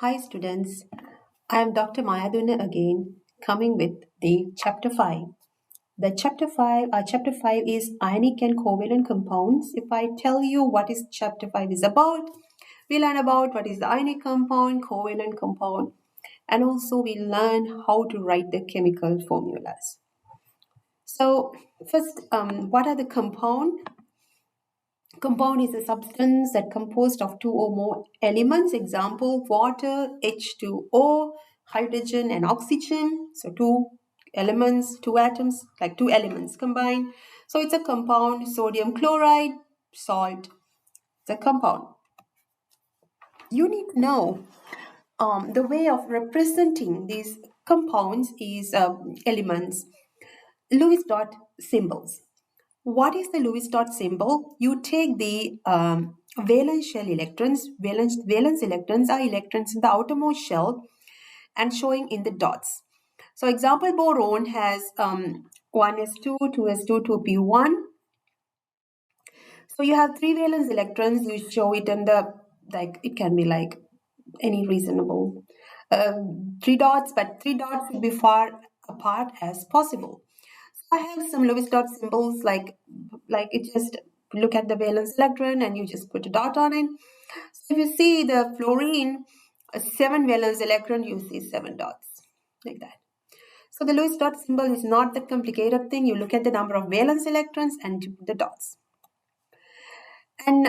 Hi students, I am Dr. Mayaduna again, coming with the chapter 5. Chapter 5 is Ionic and Covalent Compounds. If I tell you what is chapter 5 is about, we learn about what is the ionic compound, covalent compound, and also we learn how to write the chemical formulas. So first, what are the compound? Compound is a substance that composed of two or more elements. Example, water, H2O, hydrogen and oxygen. So two elements, two atoms, like two elements combined. So it's a compound. Sodium chloride, salt, it's a compound. You need to know the way of representing these compounds is elements. Lewis dot symbols. What is the Lewis dot symbol? You take the valence shell electrons. Valence electrons are electrons in the outermost shell and showing in the dots. So example, boron has 1s2, 2s2, 2p1. So you have three valence electrons. You show it in the, like, it can be like any reasonable three dots, but three dots should be far apart as possible. I have some Lewis dot symbols like it just look at the valence electron and you just put a dot on it. So if you see the fluorine, a 7 valence electron, you see 7 dots like that. So the Lewis dot symbol is not that complicated thing. You look at the number of valence electrons and you put the dots. And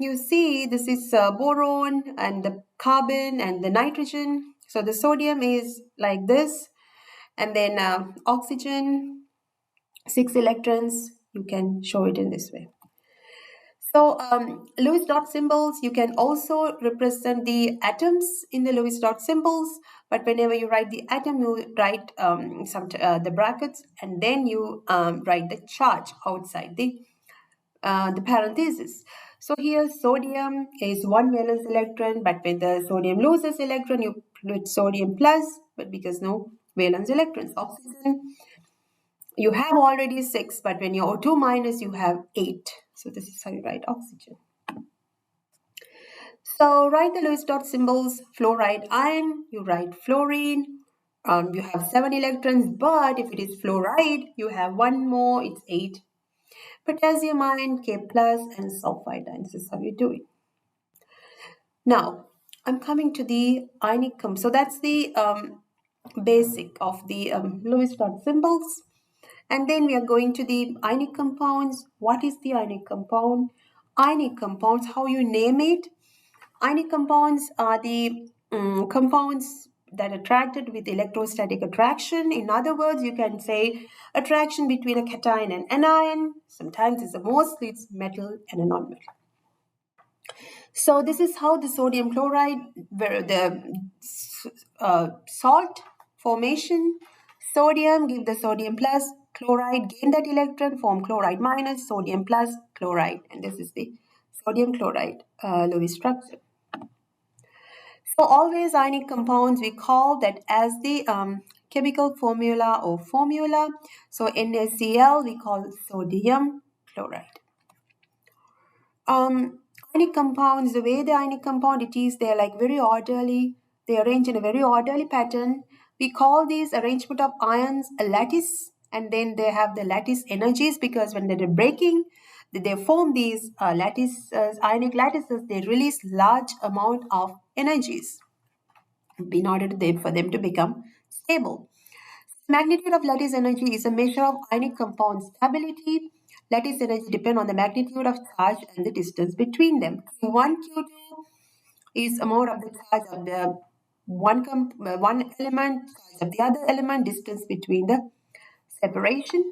you see this is boron and the carbon and the nitrogen. So the sodium is like this, and then oxygen, 6 electrons, you can show it in this way. So Lewis dot symbols, you can also represent the atoms in the Lewis dot symbols, but whenever you write the atom, you write the brackets, and then you write the charge outside the parenthesis. So here sodium is 1 valence electron, but when the sodium loses electron, you put sodium plus, but because no valence electrons. Oxygen, you have already 6, but when you're O2 minus, you have 8. So this is how you write oxygen. So write the Lewis dot symbols. Fluoride ion, you write fluorine. You have 7 electrons, but if it is fluoride, you have 1 more, it's 8. Potassium ion, K plus, and sulfide ion. This is how you do it. Now, I'm coming to the ionic compounds. So that's the basic of the Lewis dot symbols. And then we are going to the ionic compounds. What is the ionic compound? Ionic compounds, how you name it. Ionic compounds are the compounds that are attracted with electrostatic attraction. In other words, you can say attraction between a cation and anion. Sometimes it's mostly it's metal and a non-metal. So this is how the sodium chloride, where the salt formation, sodium give the sodium plus, chloride gain that electron, form chloride minus, sodium plus, chloride, and this is the sodium chloride Lewis structure. So always ionic compounds, we call that as the chemical formula or formula. So NaCl, we call sodium chloride. Ionic compounds, the way the ionic compound it is, they're like very orderly. They arrange in a very orderly pattern. We call these arrangement of ions a lattice, and then they have the lattice energies because when they're breaking, they form these ionic lattices, they release large amount of energies in order for them to become stable. Magnitude of lattice energy is a measure of ionic compound stability. Lattice energy depends on the magnitude of charge and the distance between them. Q1, Q2 is amount of the charge of the one element, charge of the other element, distance between the separation.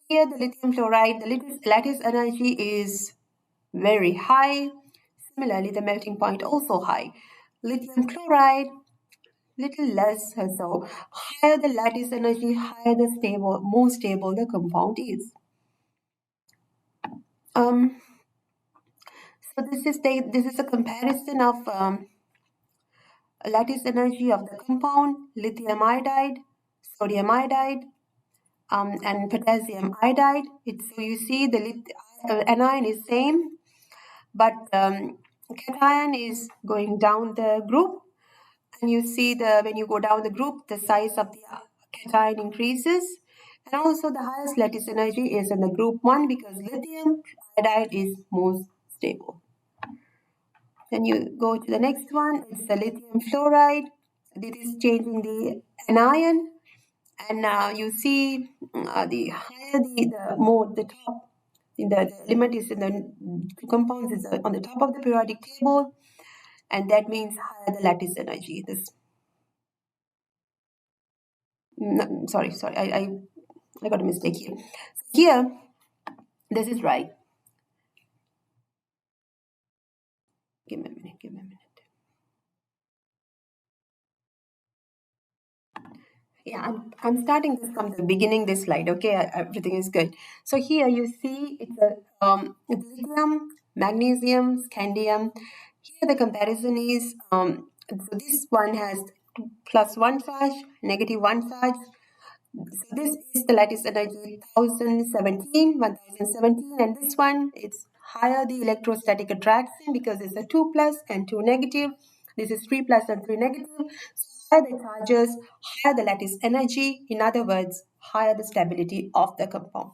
Here the lithium chloride, the lattice energy is very high. Similarly, the melting point also high. Lithium chloride, little less, so higher the lattice energy, higher the more stable the compound is. So this is a comparison of lattice energy of the compound, lithium iodide, sodium iodide, and potassium iodide. So you see the anion is same, but cation is going down the group. And you see when you go down the group, the size of the cation increases. And also the highest lattice energy is in the group 1 because lithium iodide is most stable. Then you go to the next one, it's the lithium fluoride. This is changing the anion. And you see the higher the more the top, the element is in the compounds is on the top of the periodic table, and that means higher the lattice energy. No, sorry, I got a mistake here. Here, this is right. Give me a minute. Yeah, I'm starting this from the beginning, this slide, okay? Everything is good. So here you see it's lithium, magnesium, scandium. Here the comparison is, so this one has +1 charge, -1 charge. So this is the lattice energy 1017, and this one it's higher the electrostatic attraction because it's a 2 plus and 2 negative. This is 3 plus and 3 negative. So higher the charges, higher the lattice energy. In other words, higher the stability of the compound.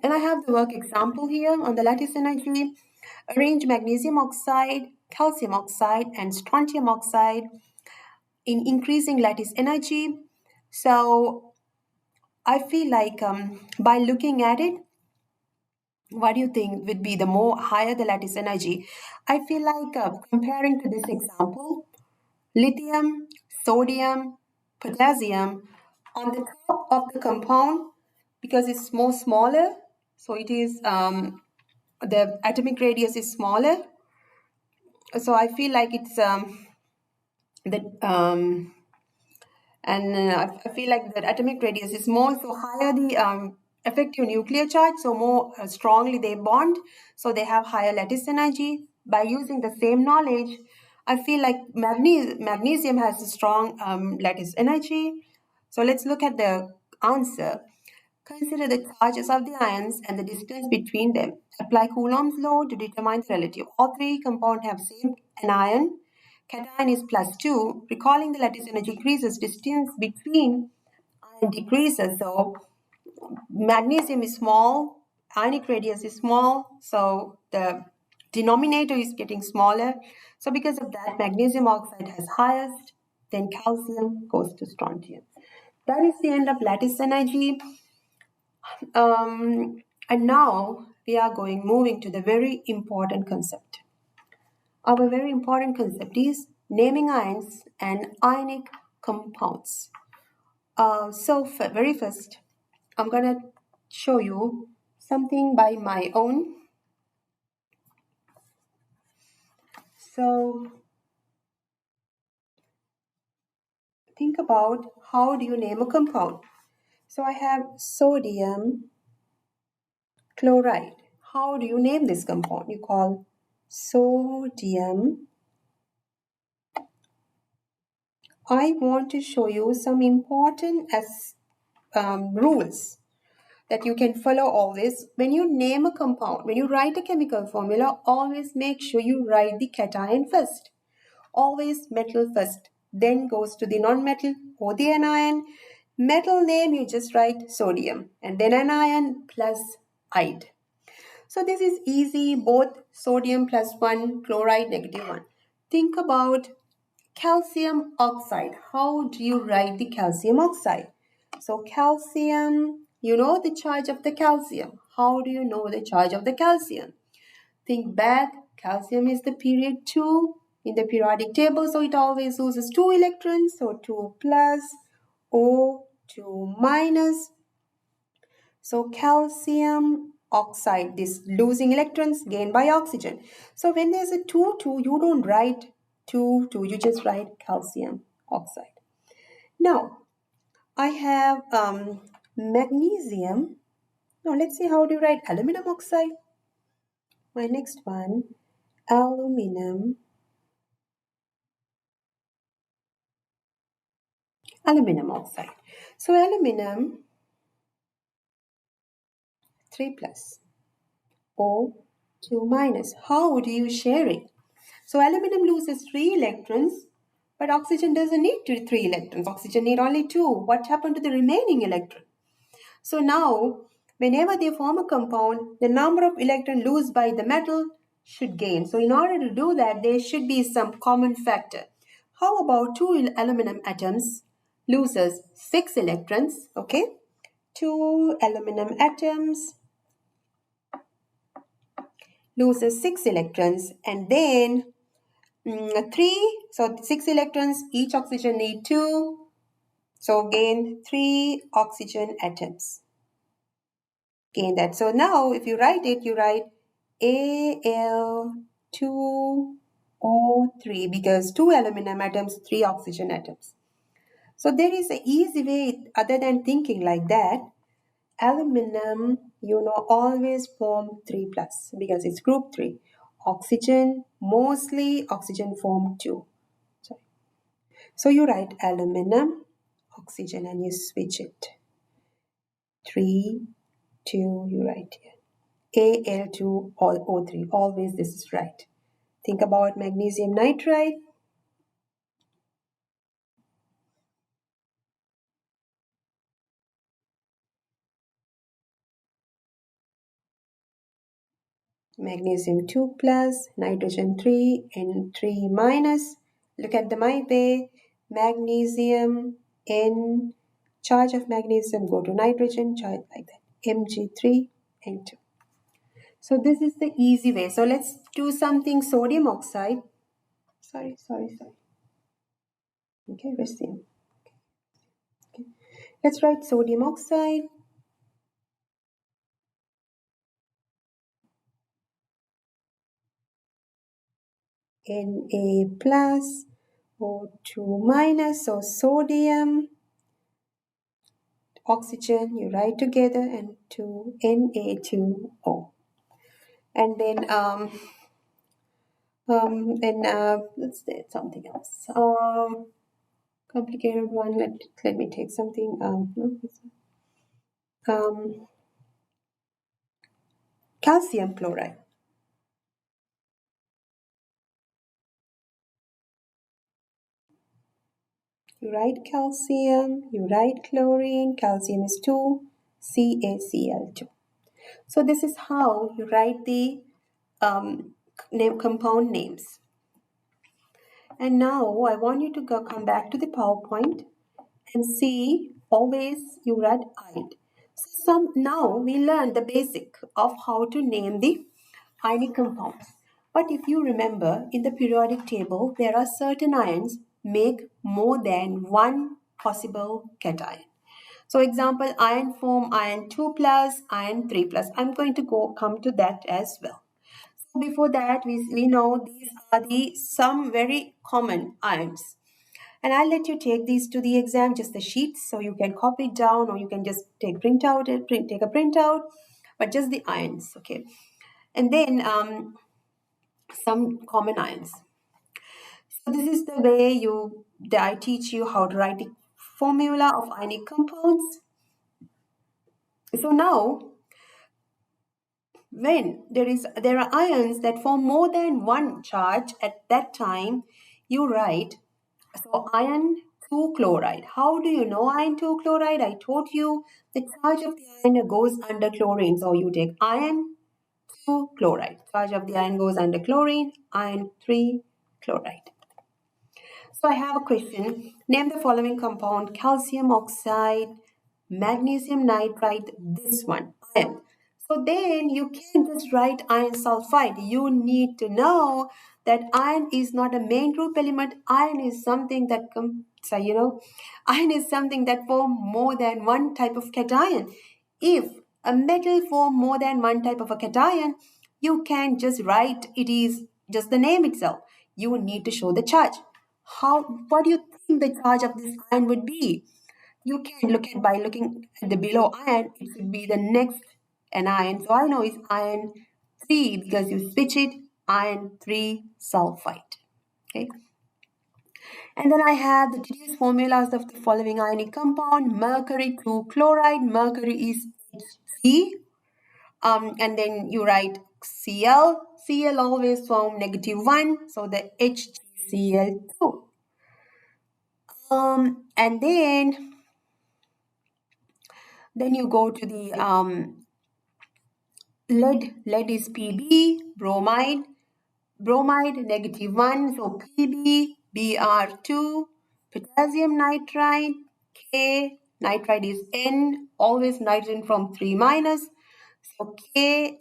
And I have the work example here on the lattice energy. Arrange magnesium oxide, calcium oxide, and strontium oxide in increasing lattice energy. So I feel like by looking at it, what do you think would be the more higher the lattice energy? I feel like comparing to this example, lithium, sodium, potassium on the top of the compound, because it's more smaller, so it is the atomic radius is smaller. So I feel like it's the I feel like the atomic radius is more, so higher the effective nuclear charge, so more strongly they bond, so they have higher lattice energy. By using the same knowledge, I feel like magnesium has a strong lattice energy. So let's look at the answer. Consider the charges of the ions and the distance between them. Apply Coulomb's law to determine the relative. All three compounds have same anion. Cation is +2. Recalling the lattice energy increases, distance between ion decreases. So magnesium is small, ionic radius is small, so the denominator is getting smaller. So because of that, magnesium oxide has highest, then calcium goes to strontium. That is the end of lattice energy. And now we are moving to the very important concept. Our very important concept is naming ions and ionic compounds. So very first, I'm gonna show you something by my own. So think about how do you name a compound. So I have sodium chloride. How do you name this compound? You call sodium. I want to show you some important rules that you can follow always. When you name a compound, when you write a chemical formula, always make sure you write the cation first. Always metal first, then goes to the non-metal or the anion. Metal name, you just write sodium, and then anion plus ide. So this is easy, both sodium +1, chloride -1. Think about calcium oxide. How do you write the calcium oxide? So calcium, you know the charge of the calcium. How do you know the charge of the calcium? Think back, calcium is the period 2 in the periodic table, so it always loses 2 electrons, so 2 plus, O, 2 minus. So calcium oxide, this losing electrons gained by oxygen. So when there's a 2, 2, you don't write 2, 2, you just write calcium oxide. Now, I have magnesium. Now, let's see how do you write aluminum oxide. My next one, aluminum oxide. So aluminum 3 plus, O 2 minus. How do you share it? So aluminum loses 3 electrons, But oxygen doesn't need 3 electrons. Oxygen need only 2. What happened to the remaining electron? So now, whenever they form a compound, the number of electrons lost by the metal should gain. So in order to do that, there should be some common factor. How about 2 aluminum atoms loses 6 electrons, okay? 2 aluminum atoms loses 6 electrons, and then 3, so 6 electrons, each oxygen need 2, so gain 3 oxygen atoms. Gain that. So now if you write it, you write Al2O3 because 2 aluminum atoms, 3 oxygen atoms. So there is an easy way other than thinking like that. Aluminum, always form 3 plus because it's group 3. Oxygen, mostly oxygen form 2. Sorry. So you write aluminum, oxygen, and you switch it. 3, 2, you write here. Al2O3. Always this is right. Think about magnesium nitride. Magnesium 2 plus, nitrogen 3, and 3 minus. Look at the my way. Magnesium N, charge of magnesium go to nitrogen, charge like that. Mg3 and 2. So this is the easy way. So let's do something sodium oxide. Sorry. Okay, resume. Okay. Let's write sodium oxide. Na plus, O2 minus, so sodium, oxygen, you write together, and 2 Na2O. And then let's do something else. Complicated one. Let me take something. Calcium chloride. You write calcium, you write chlorine, calcium is 2, CaCl2. So this is how you write the compound names. And now I want you to come back to the PowerPoint and see always you write iod. So now we learned the basic of how to name the ionic compounds. But if you remember, in the periodic table, there are certain ions make more than one possible cation. So example, ion form ion 2 plus, ion 3 plus. I'm going to come to that as well. So before that, we know these are some very common ions. And I'll let you take these to the exam, just the sheets, so you can copy it down or you can just take a printout, but just the ions, okay? And then some common ions. So this is the way I teach you how to write the formula of ionic compounds. So now, when there are ions that form more than one charge at that time, you write, so ion 2 chloride. How do you know ion 2 chloride? I told you the charge of the ion goes under chlorine. So you take ion 2 chloride. Charge of the ion goes under chlorine, ion 3 chloride. So I have a question. Name the following compound: calcium oxide, magnesium nitride, this one, iron. So then you can't just write iron sulfide. You need to know that iron is not a main group element. Iron is something that iron is something that form more than one type of cation. If a metal form more than one type of a cation, you can just write it is just the name itself. You need to show the charge. What do you think the charge of this ion would be? You can look at by looking at the below ion, it should be the next anion. So I know it's ion 3 because you switch it, ion 3 sulfide. Okay. And then I have the tedious formulas of the following ionic compound: mercury 2 chloride, mercury is Hc. And then you write Cl always form -1, so the HgCl2. And then you go to the lead. Lead is Pb, bromide -1, so Pb, Br2, potassium nitride, K, nitride is N, always nitrogen from 3 minus, so K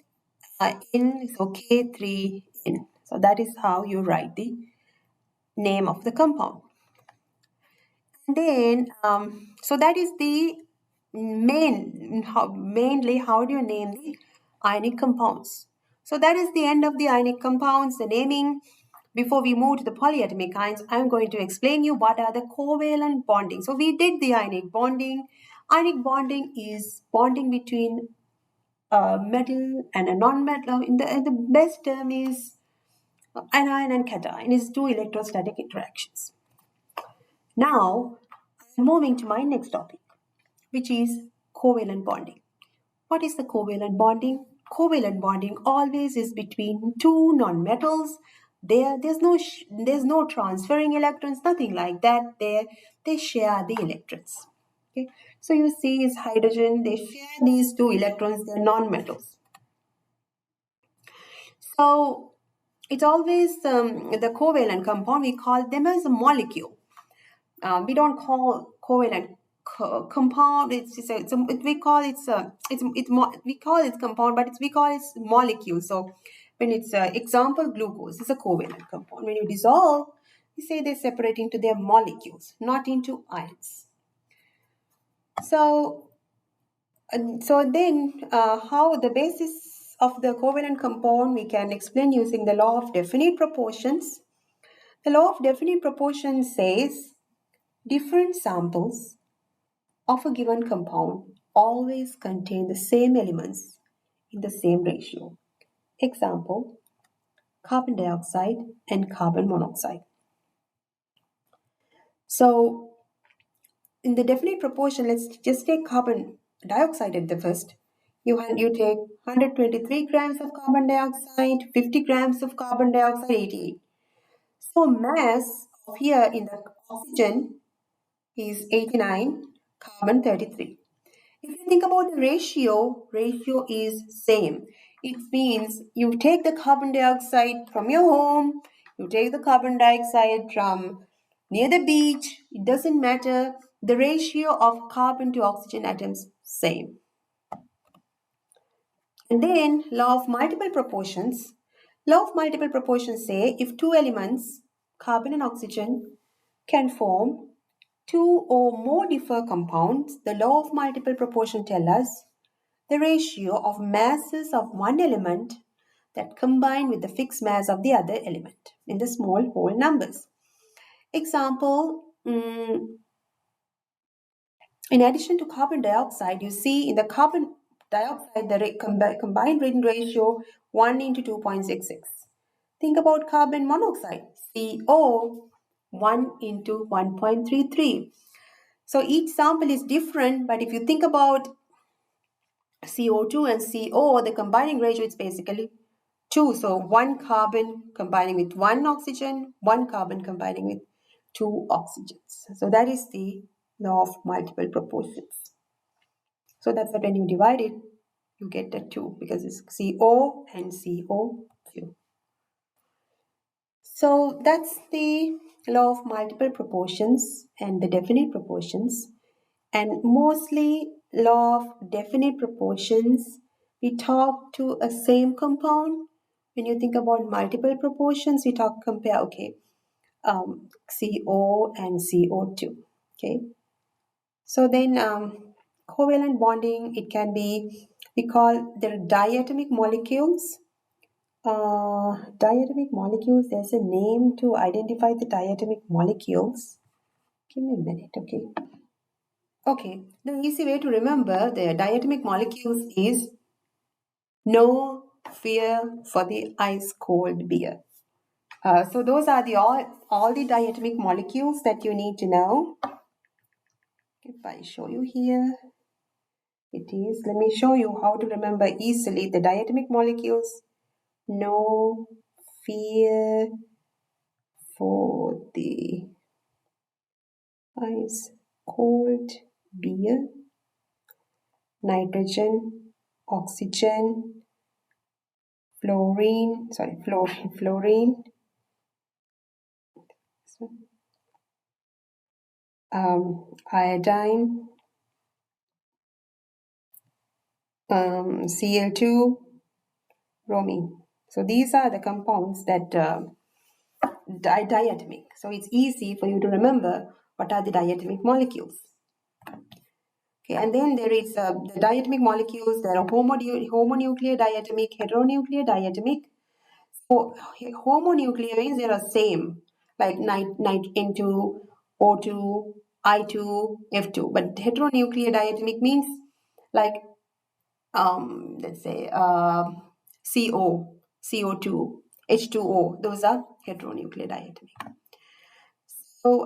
N, so K3N. So that is how you write the name of the compound. And then, so that is the mainly how do you name the ionic compounds. So that is the end of the ionic compounds, the naming. Before we move to the polyatomic ions, I'm going to explain you what are the covalent bonding. So we did the ionic bonding. Ionic bonding is bonding between a metal and a non-metal. The best term is anion and cation. Is two electrostatic interactions. Now, I'm moving to my next topic, which is covalent bonding. What is the covalent bonding? Covalent bonding always is between two nonmetals. There's no transferring electrons, nothing like that. They share the electrons. Okay, so you see is hydrogen. They share these two electrons. They're nonmetals. So it's always the covalent compound. We call them as a molecule. We don't call covalent compound. We call it compound, but we call it molecule. So when it's example glucose is a covalent compound. When you dissolve, we say they separate into their molecules, not into ions. So then how the basis of the covalent compound we can explain using the law of definite proportions. The law of definite proportions says different samples of a given compound always contain the same elements in the same ratio. Example, carbon dioxide and carbon monoxide. So, in the definite proportion, let's just take carbon dioxide at the first. You take 123 grams of carbon dioxide, 50 grams of carbon dioxide, 88. So, mass of here in the oxygen is 89, carbon 33. If you think about the ratio is same. It means you take the carbon dioxide from your home, you take the carbon dioxide from near the beach, it doesn't matter. The ratio of carbon to oxygen atoms same. And then law of multiple proportions. Law of multiple proportions say if two elements, carbon and oxygen, can form two or more different compounds, the law of multiple proportion tells us the ratio of masses of one element that combine with the fixed mass of the other element in the small whole numbers. Example, in addition to carbon dioxide, you see in the carbon dioxide the combined ratio 1 into 2.66. Think about carbon monoxide, CO 1 into 1.33. So each sample is different, but if you think about CO2 and CO, the combining ratio is basically 2. So one carbon combining with one oxygen, one carbon combining with two oxygens. So that is the law of multiple proportions. So that's that when you divide it, you get the 2 because it's CO and CO2. So that's the law of multiple proportions and the definite proportions. And mostly law of definite proportions, we talk to a same compound. When you think about multiple proportions, we compare, okay, CO and CO2, okay. So then covalent bonding, it can be, we call the diatomic molecules. Diatomic molecules, there's a name to identify the diatomic molecules. Give me a minute, okay. Okay, the easy way to remember the diatomic molecules is no fear for the ice cold beer. So those are the all the diatomic molecules that you need to know. If I show you here, it is, let me show you how to remember easily the diatomic molecules. No fear for the Ice, cold beer, nitrogen, oxygen, fluorine, iodine, Cl2, bromine. So these are the compounds that diatomic. So it's easy for you to remember what are the diatomic molecules. Okay, and then there is the diatomic molecules. There are homonuclear diatomic, heteronuclear diatomic. So homonuclear means they are same, like N2, O2, I2, F2. But heteronuclear diatomic means like let's say CO, CO2, H2O. Those are heteronuclear diatomic. So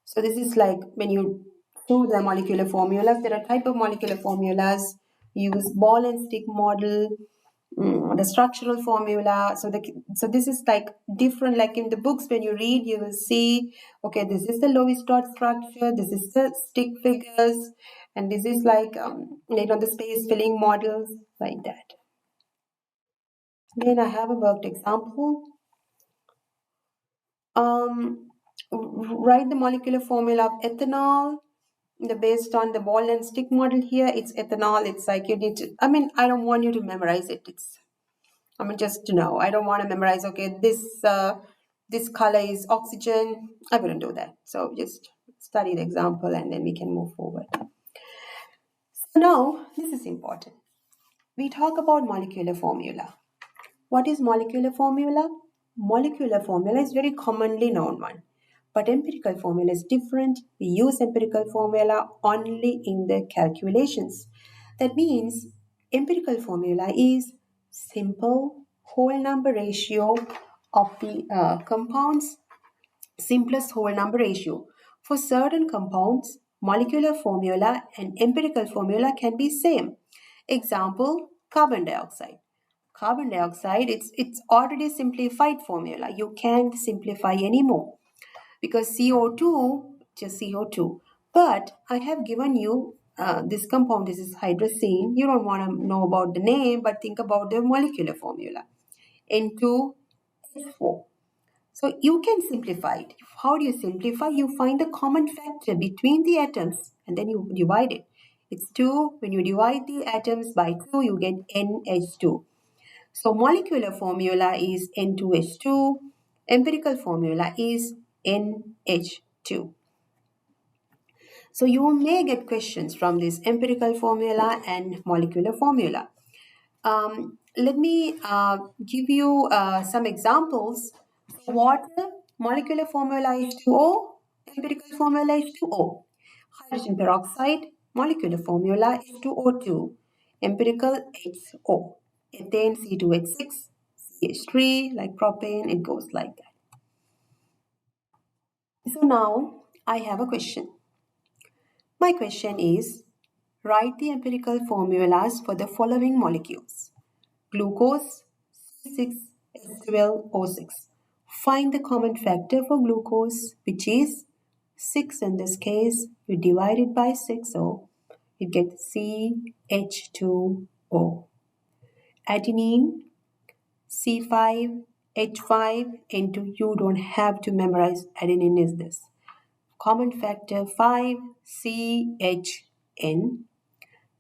so this is like when you do the molecular formulas, there are type of molecular formulas. Use ball and stick model, the structural formula. So this is like different. Like in the books, when you read, you will see, okay, this is the Lewis dot structure. This is the stick figures, and this is like the space filling models like that. Then I have a worked example. Write the molecular formula of ethanol. Based on the ball and stick model here, it's ethanol. It's like you need to, I don't want you to memorize it. Just to know. I don't want to memorize, okay, this color is oxygen. I wouldn't do that. So just study the example and then we can move forward. So now, this is important. We talk about molecular formula. What is molecular formula? Molecular formula is very commonly known one. But empirical formula is different. We use empirical formula only in the calculations. That means empirical formula is simple whole number ratio of the compounds, simplest whole number ratio. For certain compounds, molecular formula and empirical formula can be same. Example, carbon dioxide. Carbon dioxide, it's already simplified formula. You can't simplify anymore because CO2, just CO2. But I have given you this compound, this is hydrazine. You don't want to know about the name, but think about the molecular formula. N2H4. So you can simplify it. How do you simplify? You find the common factor between the atoms and then you divide it. It's 2. When you divide the atoms by 2, you get NH2. So molecular formula is N2H2. Empirical formula is NH2. So you may get questions from this empirical formula and molecular formula. Let me give you some examples. Water, molecular formula is 2O, empirical formula is 2O. Hydrogen peroxide, molecular formula is 2O2, empirical HO. Ethane, C2H6, CH3, like propane, it goes like that. So now I have a question. My question is, write the empirical formulas for the following molecules. Glucose, C6H12O6. Find the common factor for glucose, which is 6 in this case. You divide it by 6, so you get CH2O. Adenine, C5H5 into, you don't have to memorize adenine is this. Common factor 5, CHN.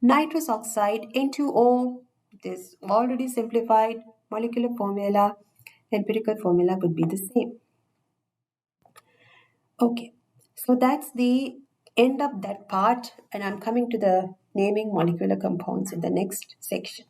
Nitrous oxide, N2O. This already simplified. Molecular formula, empirical formula would be the same. Okay, so that's the end of that part, and I'm coming to the naming molecular compounds in the next section.